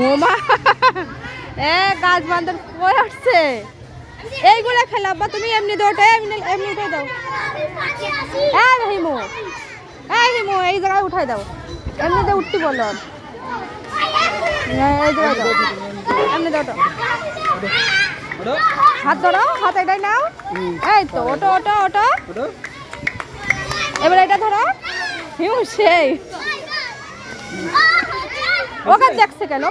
ওমা এ গাছ বান্দর কই আসছে এইগুলা খেলাবা তুমি এমনি দৌড়ে এমনি উঠে দাও হিমু হিমু এই জায়গায় উঠাই দাও এমনিতে উঠতে বলো এই জায়গায় দাও এমনি দাও হাত ধরো হাত এটাই নাও এই তো ওটো ওটো ওটো এবার এটা ধরো হিমু সেই ওকে দেখছে কেন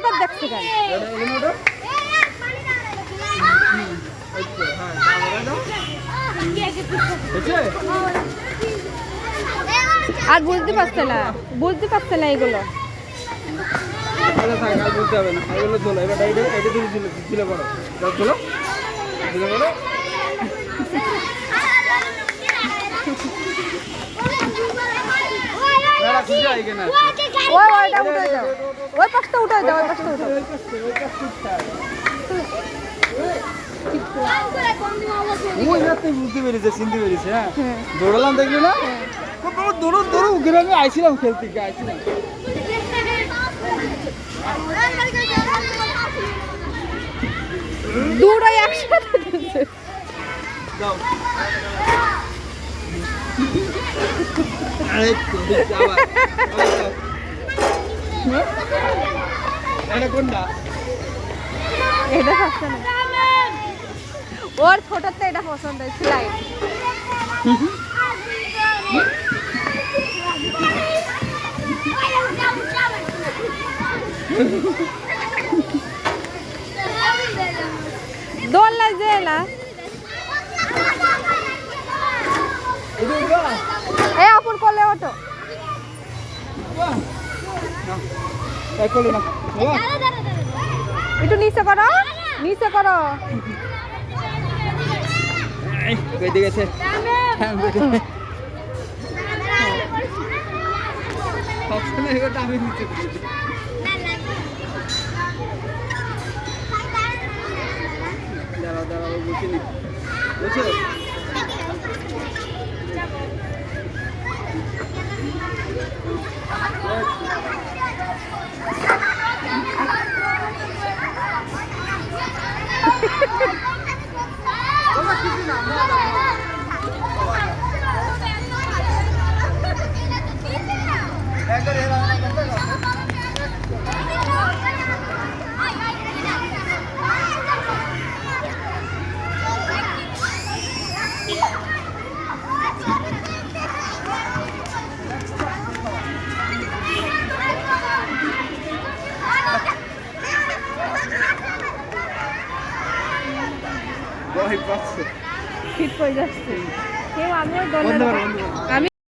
আর বুঝতে পারছে না এগুলো বুঝতে হবে না এগুলো চলো এবার এটা দিলে বড় চলো দিলে বড় ওই পাশটা উঠাই দাও বুঝতে পেরেছে চিনতে পেরেছে হ্যাঁ দৌড়ালাম দেখলি না দৌড়ো ওখানে আমি আইছিলাম খেলতে আইছিলাম দুটোই একসাথে যাও এটা পছন্দ ওর ছোটতে এটা পছন্দ সেলাই দোলনা জেলা এই আপুর কোলে ওঠো একটু নিচে করো বেঁধে গেছে আমি নিচে দাঁড়াও বুঝিনি বুঝছো শীত পড়ে যাচ্ছে কেউ আমিও আমি